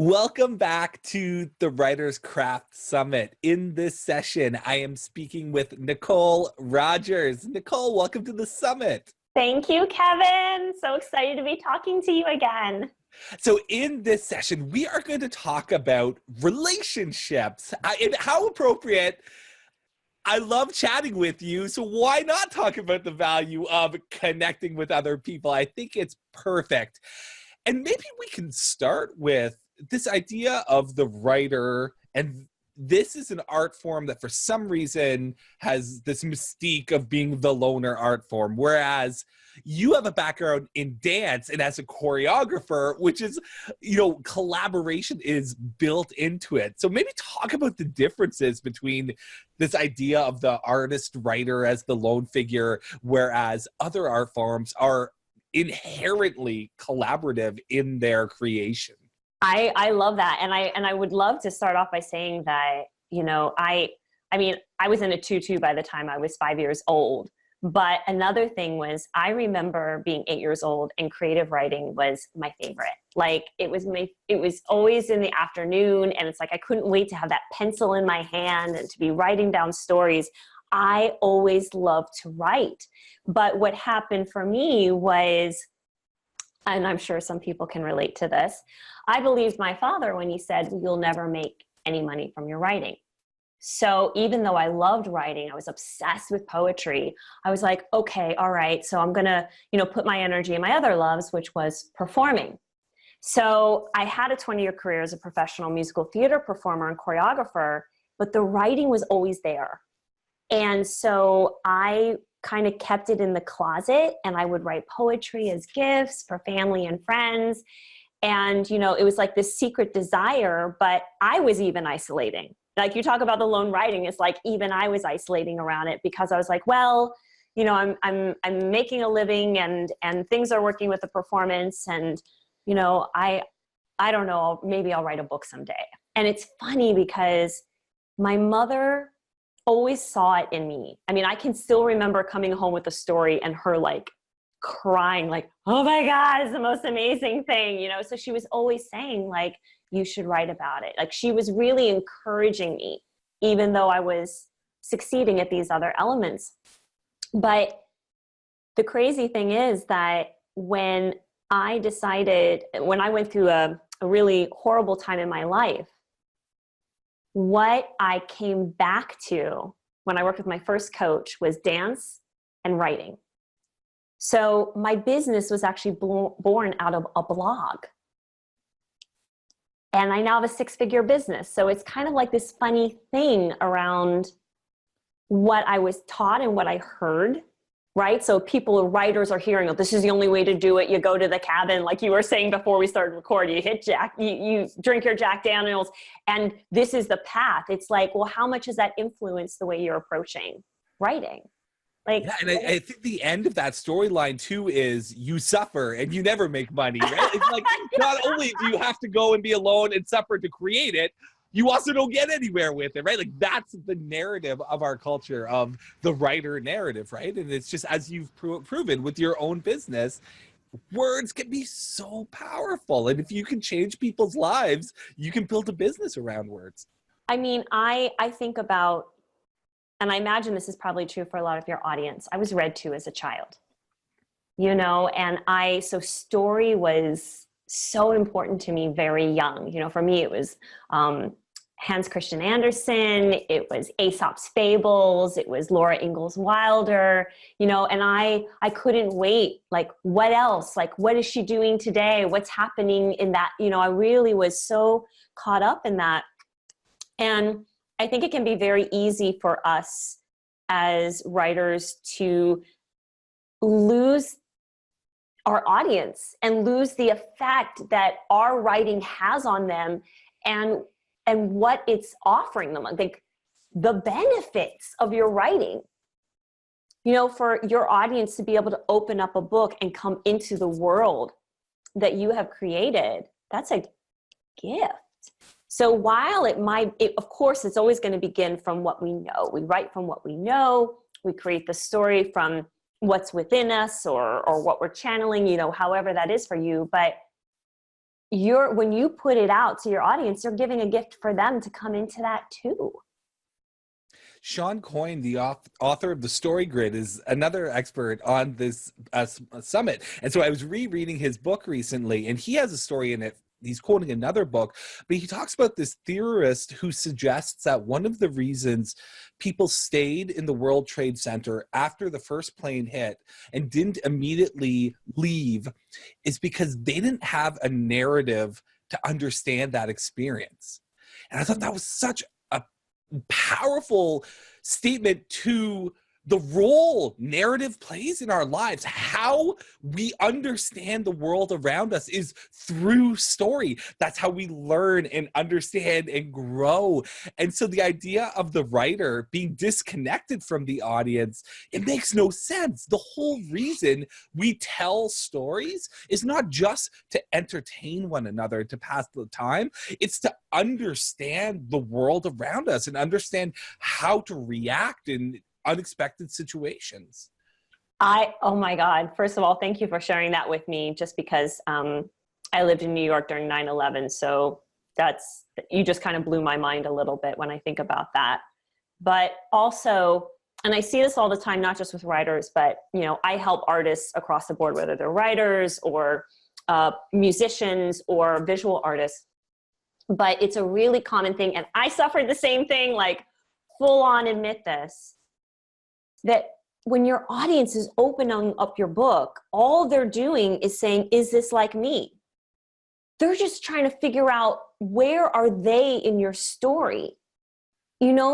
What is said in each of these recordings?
Welcome back to the Writers Craft Summit. In this session, I am speaking with Nikol Rogers. Nikol, welcome to the summit. Thank you, Kevin. So excited to be talking to you again. So in this session, we are going to talk about relationships. And how appropriate. I love chatting with you, so why not talk about the value of connecting with other people? I think it's perfect. And maybe we can start with this idea of the writer, and this is an art form that for some reason has this mystique of being the loner art form, whereas you have a background in dance and as a choreographer, which is, collaboration is built into it. So maybe talk about the differences between this idea of the artist writer as the lone figure, whereas other art forms are inherently collaborative in their creation. I love that. And I would love to start off by saying that, I was in a tutu by the time I was 5 years old. But another thing was, I remember being 8 years old and creative writing was my favorite. Like it was always in the afternoon, and it's like I couldn't wait to have that pencil in my hand and to be writing down stories. I always loved to write. But what happened for me was, and I'm sure some people can relate to this, I believed my father when he said, "You'll never make any money from your writing." So even though I loved writing, I was obsessed with poetry. I was like, okay, all right, so I'm gonna, put my energy in my other loves, which was performing. So I had a 20-year career as a professional musical theater performer and choreographer, but the writing was always there. And so I kind of kept it in the closet, and I would write poetry as gifts for family and friends. And, it was like this secret desire, but I was even isolating. Like you talk about the lone writing, it's like even I was isolating around it because I was like, well, I'm making a living and things are working with the performance, and I don't know, maybe I'll write a book someday. And it's funny because my mother always saw it in me. I mean, I can still remember coming home with a story and her like crying, like, "Oh my God, it's the most amazing thing," So she was always saying like, "You should write about it." Like she was really encouraging me, even though I was succeeding at these other elements. But the crazy thing is that when I went through a really horrible time in my life, what I came back to when I worked with my first coach was dance and writing. So my business was actually born out of a blog. And I now have a 6-figure business. So it's kind of like this funny thing around what I was taught and what I heard, right? So writers are hearing, "Oh, this is the only way to do it. You go to the cabin," like you were saying before we started recording, you drink your Jack Daniels, and this is the path. It's like, well, how much has that influenced the way you're approaching writing? Like, Yeah, and I think the end of that storyline too is you suffer and you never make money, right? It's like not only do you have to go and be alone and suffer to create it, you also don't get anywhere with it, right? Like that's the narrative of our culture, of the writer narrative, right? And it's just, as you've proven with your own business, words can be so powerful. And if you can change people's lives, you can build a business around words. I mean, I think about, and I imagine this is probably true for a lot of your audience, I was read to as a child, and so story was so important to me very young. For me, it was Hans Christian Andersen, it was Aesop's Fables, it was Laura Ingalls Wilder, and I couldn't wait. Like, what else? Like, what is she doing today? What's happening in that? I really was so caught up in that. And I think it can be very easy for us as writers to lose our audience and lose the effect that our writing has on them and what it's offering them. I think the benefits of your writing, for your audience to be able to open up a book and come into the world that you have created, that's a gift. So while of course, it's always going to begin from what we know. We write from what we know. We create the story from what's within us or what we're channeling, however that is for you. But when you put it out to your audience, you're giving a gift for them to come into that too. Sean Coyne, the author of The Story Grid, is another expert on this summit. And so I was rereading his book recently, and he has a story in it. He's quoting another book, but he talks about this theorist who suggests that one of the reasons people stayed in the World Trade Center after the first plane hit and didn't immediately leave is because they didn't have a narrative to understand that experience. And I thought that was such a powerful statement to the role narrative plays in our lives. How we understand the world around us is through story. That's how we learn and understand and grow. And so the idea of the writer being disconnected from the audience, it makes no sense. The whole reason we tell stories is not just to entertain one another, to pass the time. It's to understand the world around us and understand how to react in unexpected situations. Oh my God. First of all, thank you for sharing that with me, just because I lived in New York during 9/11. So you just kind of blew my mind a little bit when I think about that. But also, and I see this all the time, not just with writers, but, I help artists across the board, whether they're writers or musicians or visual artists. But it's a really common thing. And I suffered the same thing, like full on admit this, that when your audience is opening up your book, all they're doing is saying, is this like me? They're just trying to figure out, where are they in your story?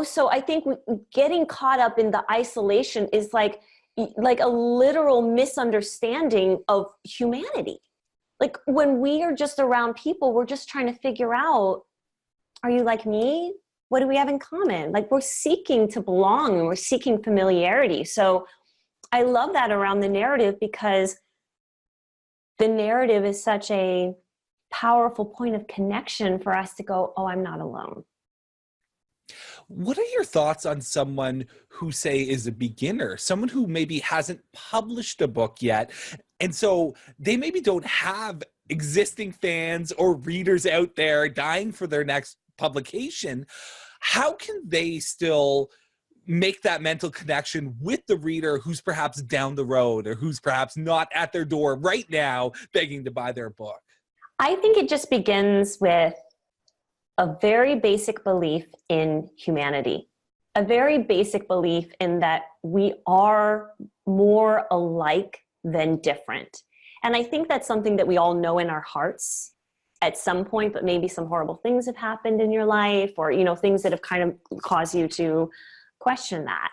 So I think getting caught up in the isolation is like a literal misunderstanding of humanity. Like when we are just around people, we're just trying to figure out, are you like me? What do we have in common? Like we're seeking to belong and we're seeking familiarity. So I love that around the narrative, because the narrative is such a powerful point of connection for us to go, oh, I'm not alone. What are your thoughts on someone who, say, is a beginner, someone who maybe hasn't published a book yet, and so they maybe don't have existing fans or readers out there dying for their next publication? How can they still make that mental connection with the reader who's perhaps down the road or who's perhaps not at their door right now begging to buy their book? I think it just begins with a very basic belief in humanity, a very basic belief in that we are more alike than different. And I think that's something that we all know in our hearts at some point, but maybe some horrible things have happened in your life, or, things that have kind of caused you to question that.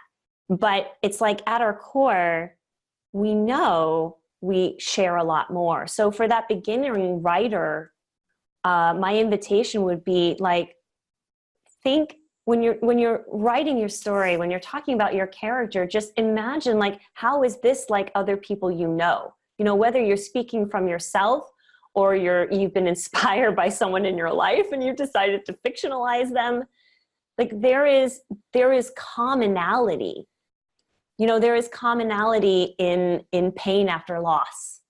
But it's like at our core, we know we share a lot more. So for that beginning writer, my invitation would be like, think when you're writing your story, when you're talking about your character, just imagine, like, how is this like other people whether you're speaking from yourself or you've been inspired by someone in your life and you've decided to fictionalize them. Like there is commonality. There is commonality in pain after loss.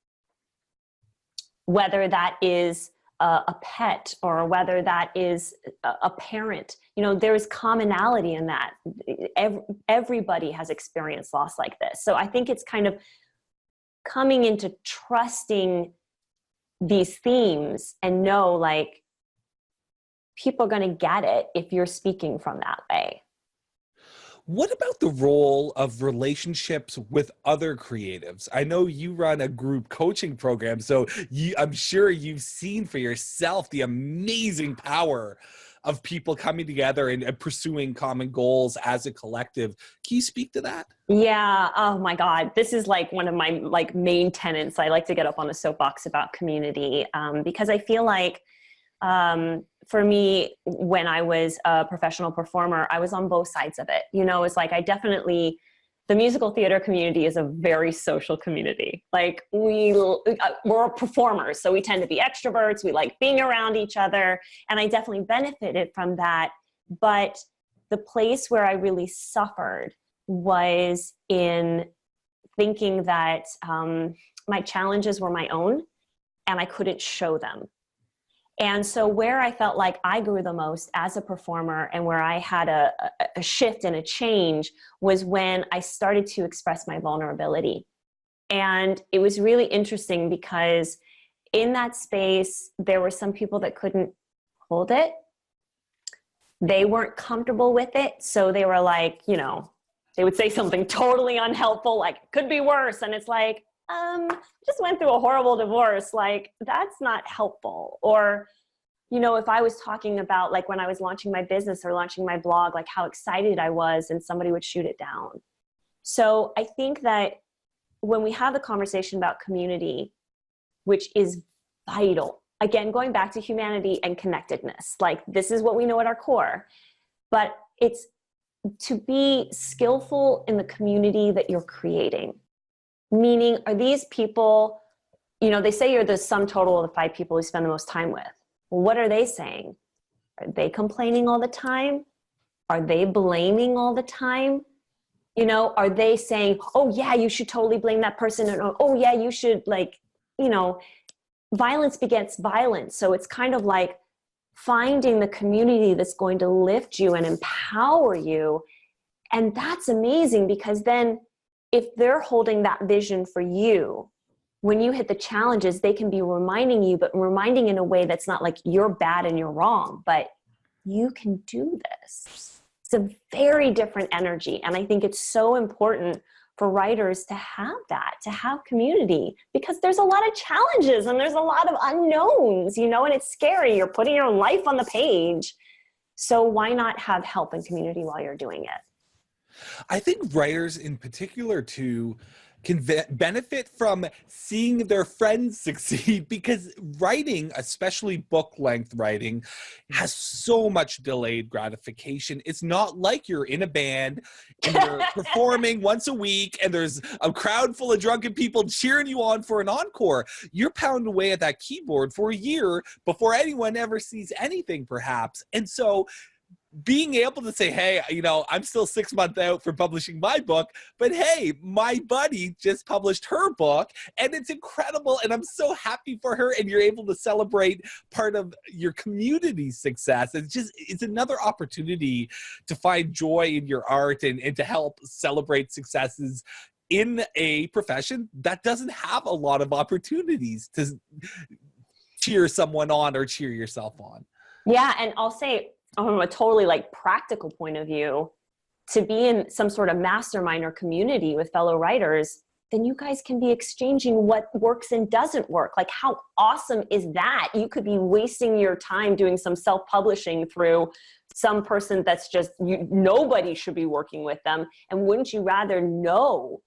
Whether that is a pet or whether that is a parent, there is commonality in that. Everybody has experienced loss like this. So I think it's kind of coming into trusting these themes and know, like, people are going to get it if you're speaking from that way. What about the role of relationships with other creatives? I know you run a group coaching program, so I'm sure you've seen for yourself the amazing power of people coming together and pursuing common goals as a collective. Can you speak to that? Yeah. Oh my God. This is like one of my main tenets. I like to get up on the soapbox about community, because I feel like for me, when I was a professional performer, I was on both sides of it. It's like the musical theater community is a very social community. Like we're performers, so we tend to be extroverts. We like being around each other. And I definitely benefited from that. But the place where I really suffered was in thinking that my challenges were my own and I couldn't show them. And so where I felt like I grew the most as a performer and where I had a shift and a change was when I started to express my vulnerability. And it was really interesting because in that space, there were some people that couldn't hold it. They weren't comfortable with it. So they were like, you know, they would say something totally unhelpful, like, it could be worse. And it's like, just went through a horrible divorce. Like, that's not helpful. Or, you know, if I was talking about like when I was launching my business or launching my blog, like how excited I was, and somebody would shoot it down. So I think that when we have the conversation about community, which is vital, again, going back to humanity and connectedness, like this is what we know at our core, but it's to be skillful in the community that you're creating. Meaning, are these people, you know, they say you're the sum total of the 5 people you spend the most time with. Well, what are they saying? Are they complaining all the time? Are they blaming all the time? You know, are they saying, oh yeah, you should totally blame that person, and oh yeah, you should, like, you know, violence begets violence. So it's kind of like finding the community that's going to lift you and empower you. And that's amazing, because then if they're holding that vision for you, when you hit the challenges, they can be reminding you, but reminding in a way that's not like you're bad and you're wrong, but you can do this. It's a very different energy. And I think it's so important for writers to have that, to have community, because there's a lot of challenges and there's a lot of unknowns, you know, and it's scary. You're putting your life on the page. So why not have help and community while you're doing it? I think writers in particular too can benefit from seeing their friends succeed, because writing, especially book length writing, has so much delayed gratification. It's not like you're in a band and you're performing once a week and there's a crowd full of drunken people cheering you on for an encore. You're pounding away at that keyboard for a year before anyone ever sees anything, perhaps. And so being able to say, hey, you know, I'm still 6 months out for publishing my book, but hey, my buddy just published her book and it's incredible and I'm so happy for her, and you're able to celebrate part of your community's success. It's another opportunity to find joy in your art and to help celebrate successes in a profession that doesn't have a lot of opportunities to cheer someone on or cheer yourself on. Yeah, and I'll say, from a totally like practical point of view, to be in some sort of mastermind or community with fellow writers, then you guys can be exchanging what works and doesn't work. Like, how awesome is that? You could be wasting your time doing some self-publishing through some person that's just, nobody should be working with them. And wouldn't you rather know,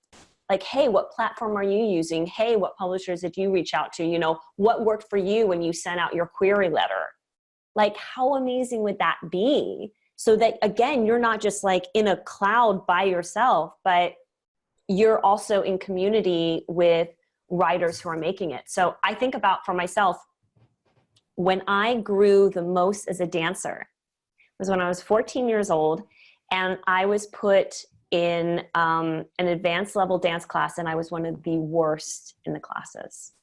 like, hey, what platform are you using? Hey, what publishers did you reach out to? You know, what worked for you when you sent out your query letter? Like, how amazing would that be? So that, again, you're not just like in a cloud by yourself, but you're also in community with writers who are making it. So I think about, for myself, when I grew the most as a dancer was when I was 14 years old, and I was put in an advanced level dance class, and I was one of the worst in the classes.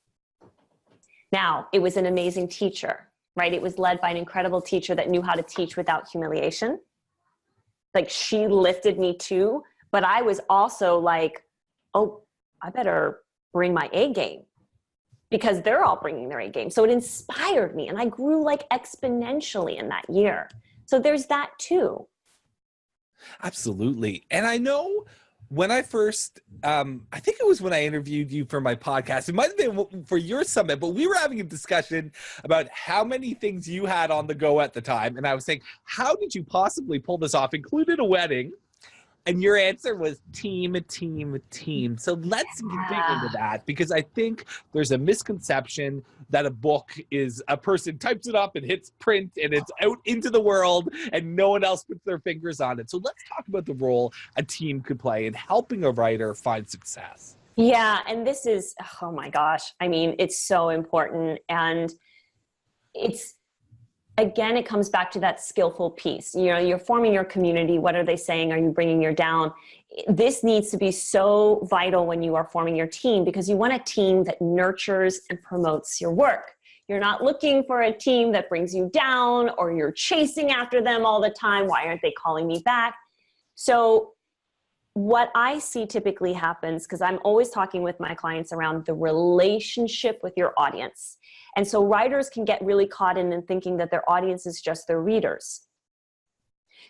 Now, it was an amazing teacher, right? It was led by an incredible teacher that knew how to teach without humiliation. Like, she lifted me too, but I was also like, oh, I better bring my A game, because they're all bringing their A game. So it inspired me, and I grew like exponentially in that year. So there's that too. Absolutely. And I know when I first, I think it was when I interviewed you for my podcast, it might have been for your summit, but we were having a discussion about how many things you had on the go at the time. And I was saying, how did you possibly pull this off, including a wedding? And your answer was team, team, team. So let's dig into that, because I think there's a misconception that a book is a person types it up and hits print and it's out into the world and no one else puts their fingers on it. So let's talk about the role a team could play in helping a writer find success. Yeah, and this is, oh my gosh, I mean, it's so important. And it's, again, it comes back to that skillful piece. You know, you're forming your community. What are they saying? Are you bringing your down? This needs to be so vital when you are forming your team, because you want a team that nurtures and promotes your work. You're not looking for a team that brings you down or you're chasing after them all the time. Why aren't they calling me back? So what I see typically happens, because I'm always talking with my clients around the relationship with your audience. And so writers can get really caught in thinking that their audience is just their readers.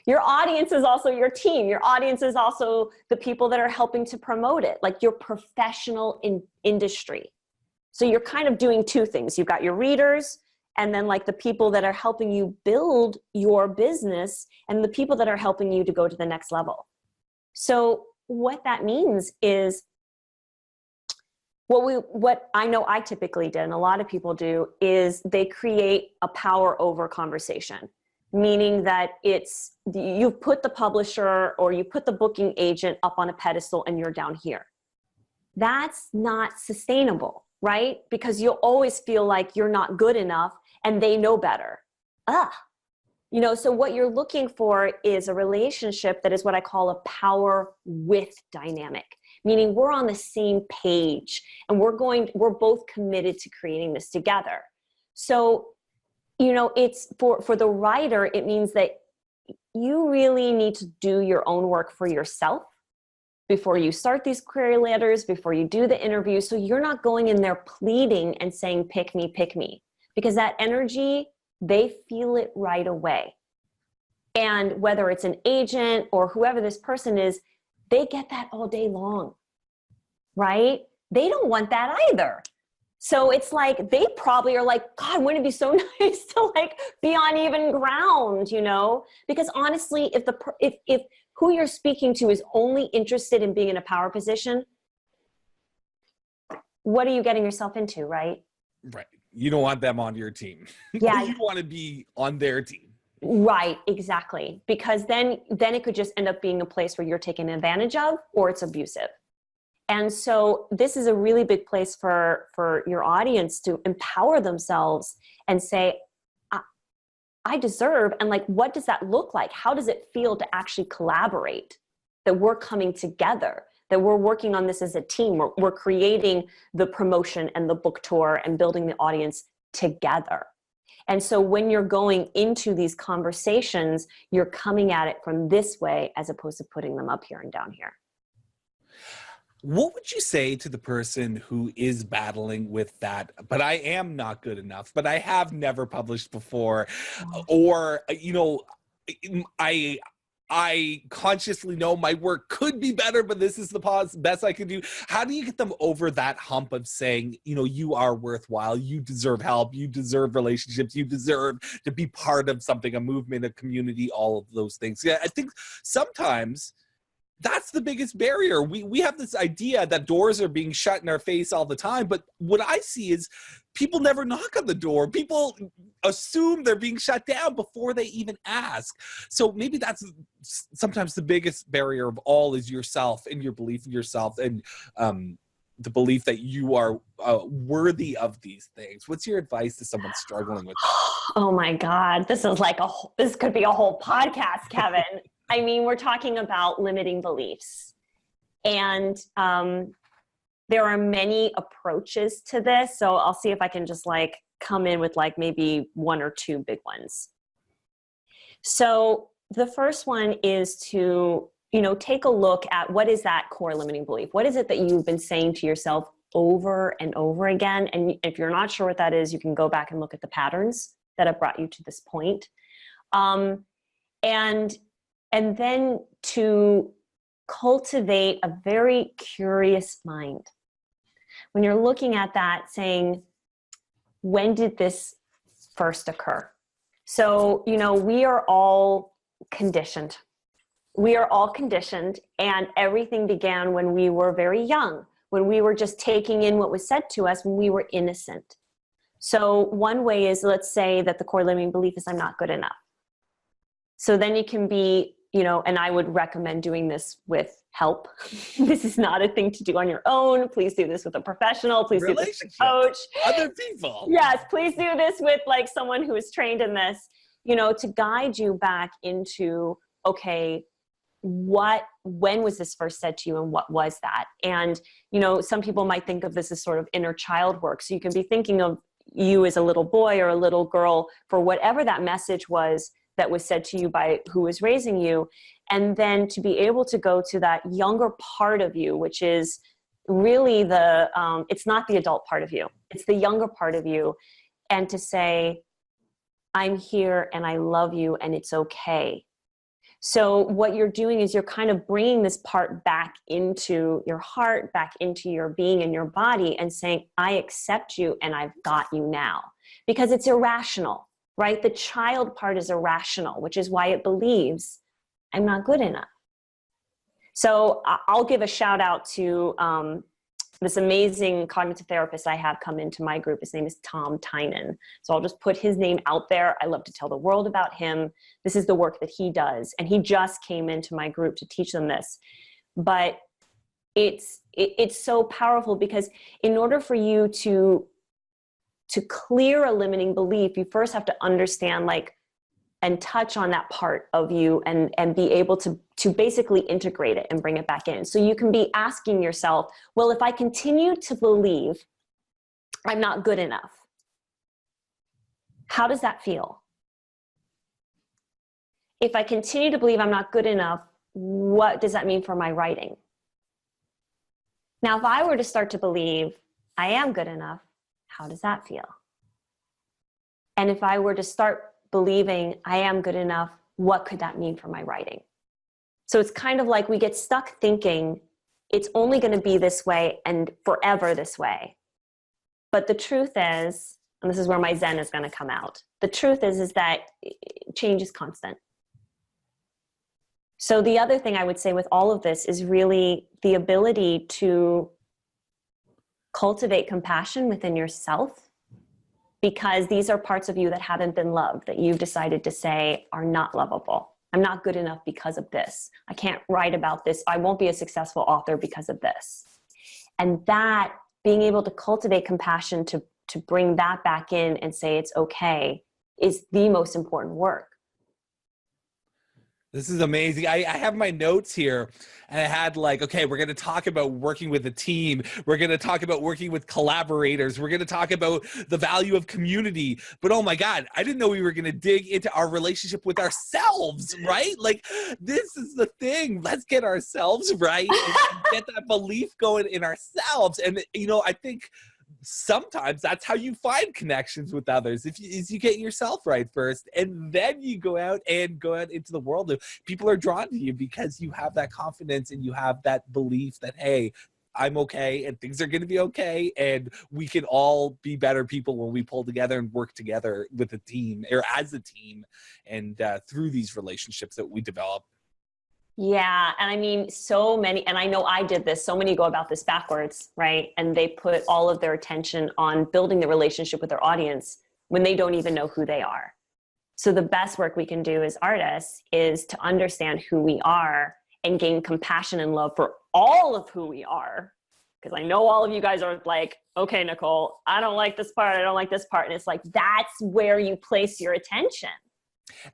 Your audience is also your team. Your audience is also the people that are helping to promote it, like your professional industry. So you're kind of doing two things. You've got your readers, and then like the people that are helping you build your business, and the people that are helping you to go to the next level. So what that means is what I know I typically did, and a lot of people do, is they create a power over conversation, meaning that you've put the publisher or you put the booking agent up on a pedestal and you're down here. That's not sustainable, right? Because you'll always feel like you're not good enough and they know better. So what you're looking for is a relationship that is what I call a power with dynamic, meaning we're on the same page and we're both committed to creating this together. So, it's for the writer, it means that you really need to do your own work for yourself before you start these query letters, before you do the interview. So you're not going in there pleading and saying, pick me, because that energy, they feel it right away. And whether it's an agent or whoever this person is, they get that all day long, right? They don't want that either. So it's like, they probably are like, God, wouldn't it be so nice to like be on even ground, Because honestly, if who you're speaking to is only interested in being in a power position, what are you getting yourself into, right? Right. You don't want them on your team. Yeah. You want to be on their team. Right, exactly. Because then it could just end up being a place where you're taken advantage of or it's abusive. And so this is a really big place for your audience to empower themselves and say, I deserve, and like, what does that look like? How does it feel to actually collaborate? That we're coming together, that we're working on this as a team. We're creating the promotion and the book tour and building the audience together. And so when you're going into these conversations, you're coming at it from this way as opposed to putting them up here and down here. What would you say to the person who is battling with that, but I am not good enough, but I have never published before, or, I consciously know my work could be better, but this is the best I can do. How do you get them over that hump of saying, you are worthwhile, you deserve help, you deserve relationships, you deserve to be part of something, a movement, a community, all of those things? Yeah, I think sometimes that's the biggest barrier. We have this idea that doors are being shut in our face all the time, but what I see is people never knock on the door. People assume they're being shut down before they even ask. So maybe that's sometimes the biggest barrier of all, is yourself and your belief in yourself, and the belief that you are worthy of these things. What's your advice to someone struggling with that? Oh my God, this could be a whole podcast, Kevin. I mean, we're talking about limiting beliefs, and there are many approaches to this. So I'll see if I can just like come in with like maybe one or two big ones. So the first one is to, take a look at what is that core limiting belief? What is it that you've been saying to yourself over and over again? And if you're not sure what that is, you can go back and look at the patterns that have brought you to this point. And then to cultivate a very curious mind. When you're looking at that, saying, when did this first occur? So, we are all conditioned. We are all conditioned, and everything began when we were very young, when we were just taking in what was said to us when we were innocent. So one way is, let's say that the core limiting belief is I'm not good enough. So then you can be, and I would recommend doing this with help. This is not a thing to do on your own. Please do this with a professional. Please do this with a coach. Other people. Yes, please do this with like someone who is trained in this, to guide you back into, okay, when was this first said to you and what was that? And, some people might think of this as sort of inner child work. So you can be thinking of, you as a little boy or a little girl for whatever that message was that was said to you by who was raising you. And then to be able to go to that younger part of you, which is really it's not the adult part of you, it's the younger part of you. And to say, I'm here and I love you and it's okay. So what you're doing is you're kind of bringing this part back into your heart, back into your being and your body, and saying, I accept you and I've got you now. Because it's irrational, right? The child part is irrational, which is why it believes I'm not good enough. So I'll give a shout out to this amazing cognitive therapist I have come into my group. His name is Tom Tynan. So I'll just put his name out there. I love to tell the world about him. This is the work that he does. And he just came into my group to teach them this. But it's so powerful, because in order for you to clear a limiting belief, you first have to understand, like, and touch on that part of you and be able to basically integrate it and bring it back in. So you can be asking yourself, well, if I continue to believe I'm not good enough, how does that feel? If I continue to believe I'm not good enough, what does that mean for my writing? Now, if I were to start to believe I am good enough, how does that feel? And if I were to start believing I am good enough, what could that mean for my writing? So it's kind of like we get stuck thinking it's only going to be this way and forever this way. But the truth is, and this is where my Zen is going to come out, the truth is that change is constant. So the other thing I would say with all of this is really the ability to cultivate compassion within yourself, because these are parts of you that haven't been loved, that you've decided to say are not lovable. I'm not good enough because of this. I can't write about this. I won't be a successful author because of this. And that, being able to cultivate compassion to bring that back in and say it's okay, is the most important work. This is amazing. I have my notes here, and I had like, okay, we're going to talk about working with a team. We're going to talk about working with collaborators. We're going to talk about the value of community. But oh my God, I didn't know we were going to dig into our relationship with ourselves, right? Like, this is the thing. Let's get ourselves right and get that belief going in ourselves. And, you know, I think sometimes that's how you find connections with others, is you get yourself right first, and then you go out into the world, and people are drawn to you because you have that confidence and you have that belief that, hey, I'm okay and things are going to be okay, and we can all be better people when we pull together and work together with a team, or as a team, and through these relationships that we develop. Yeah. And I mean, so many, and I know I did this, so many go about this backwards, right? And they put all of their attention on building the relationship with their audience when they don't even know who they are. So the best work we can do as artists is to understand who we are and gain compassion and love for all of who we are. Because I know all of you guys are like, okay, Nikol, I don't like this part, I don't like this part. And it's like, that's where you place your attention.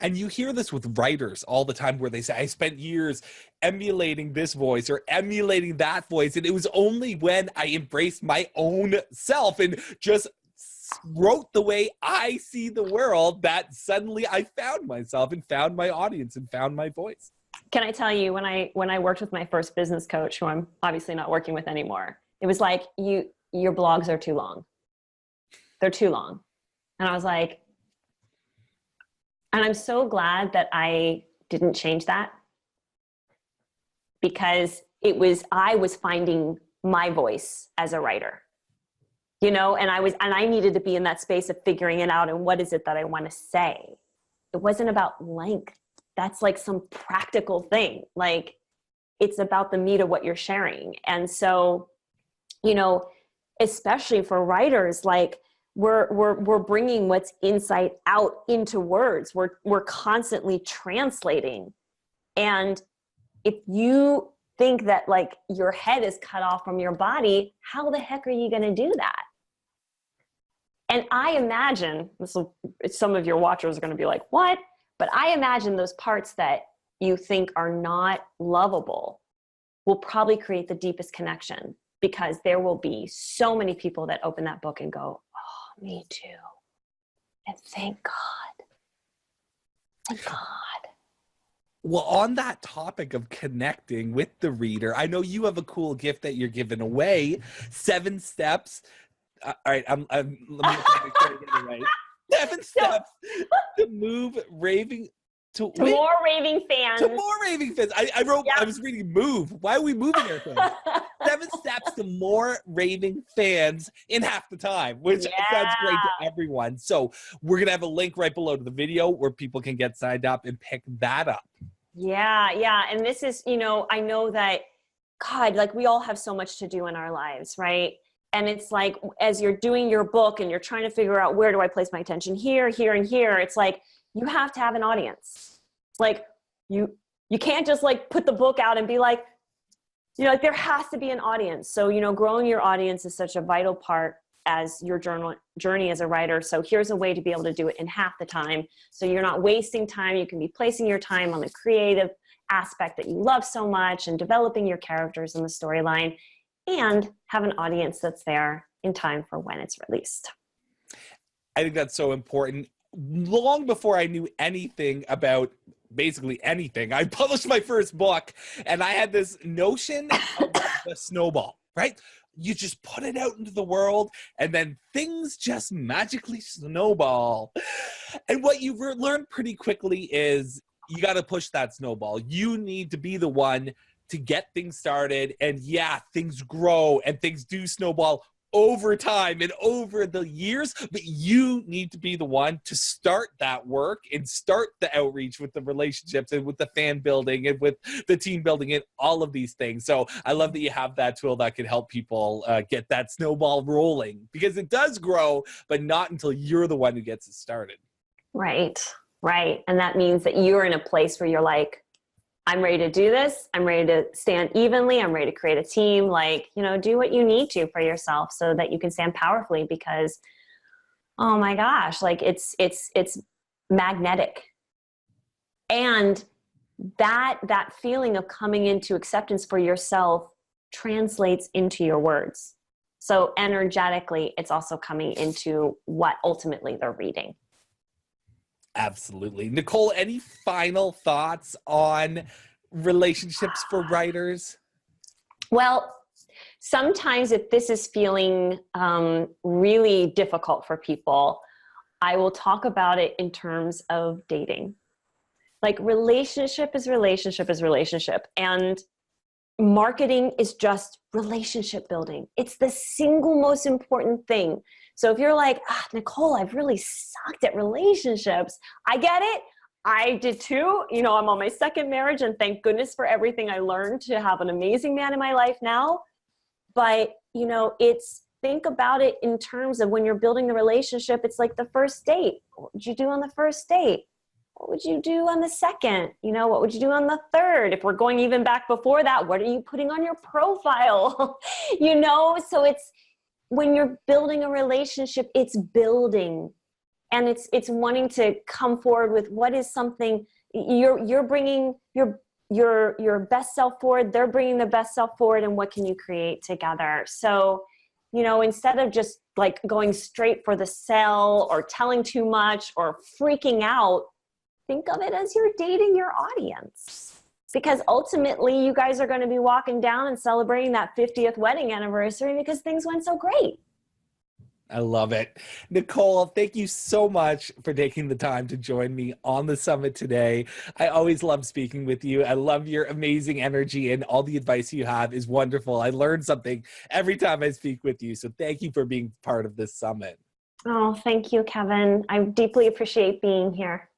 And you hear this with writers all the time, where they say, I spent years emulating this voice or emulating that voice, and it was only when I embraced my own self and just wrote the way I see the world that suddenly I found myself and found my audience and found my voice. Can I tell you, when I worked with my first business coach, who I'm obviously not working with anymore, it was like, your blogs are too long. They're too long. And I was like, and I'm so glad that I didn't change that, because I was finding my voice as a writer, you know, and I needed to be in that space of figuring it out. And what is it that I want to say? It wasn't about length. That's like some practical thing. Like, it's about the meat of what you're sharing. And so, you know, especially for writers, like, we're bringing what's inside out into words. We're constantly translating. And if you think that, like, your head is cut off from your body, how the heck are you going to do that? And I imagine, some of your watchers are going to be like, what? But I imagine those parts that you think are not lovable will probably create the deepest connection, because there will be so many people that open that book and go, oh Me too. And thank God. Thank God. Well, on that topic of connecting with the reader, I know you have a cool gift that you're giving away. 7 steps. All right, let me make sure I get it right. 7 steps to move raving to more raving fans. To more raving fans. I wrote. Yeah. I was reading move. Why are we moving our fans? 7 steps to more raving fans in half the time, which sounds great to everyone. So we're gonna have a link right below to the video where people can get signed up and pick that up. Yeah. And this is, you know, I know that, God, like we all have so much to do in our lives, right? And it's like, as you're doing your book and you're trying to figure out where do I place my attention here, here, and here, it's like, you have to have an audience. Like you can't just like put the book out and be like, you know, like there has to be an audience. So, you know, growing your audience is such a vital part as your journey as a writer. So here's a way to be able to do it in half the time. So you're not wasting time. You can be placing your time on the creative aspect that you love so much and developing your characters in the storyline and have an audience that's there in time for when it's released. I think that's so important. Long before I knew anything about basically anything, I published my first book and I had this notion of the snowball, right? You just put it out into the world and then things just magically snowball. And what you learn pretty quickly is you got to push that snowball. You need to be the one to get things started. And yeah, things grow and things do snowball over time and over the years, but you need to be the one to start that work and start the outreach with the relationships and with the fan building and with the team building and all of these things. So I love that you have that tool that can help people get that snowball rolling, because it does grow, but not until you're the one who gets it started. Right. And that means that you're in a place where you're like, I'm ready to do this. I'm ready to stand evenly. I'm ready to create a team. Like, you know, do what you need to for yourself so that you can stand powerfully, because, oh my gosh, like it's magnetic. And that feeling of coming into acceptance for yourself translates into your words. So energetically, it's also coming into what ultimately they're reading. Absolutely. Nikol, any final thoughts on relationships for writers? Well, sometimes if this is feeling really difficult for people, I will talk about it in terms of dating. Like relationship is relationship. And marketing is just relationship building. It's the single most important thing. So if you're like, Nikol, I've really sucked at relationships. I get it. I did too. You know, I'm on my second marriage and thank goodness for everything I learned to have an amazing man in my life now. But, you know, think about it in terms of when you're building the relationship, it's like the first date. What would you do on the first date? What would you do on the second? You know, what would you do on the third? If we're going even back before that, what are you putting on your profile? You know, so when you're building a relationship, it's building, and it's wanting to come forward with what is something you're bringing your best self forward. They're bringing their best self forward, and what can you create together? So, you know, instead of just like going straight for the sell or telling too much or freaking out, think of it as you're dating your audience, because ultimately you guys are going to be walking down and celebrating that 50th wedding anniversary because things went so great. I love it. Nikol, thank you so much for taking the time to join me on the summit today. I always love speaking with you. I love your amazing energy, and all the advice you have is wonderful. I learn something every time I speak with you. So thank you for being part of this summit. Oh, thank you, Kevin. I deeply appreciate being here.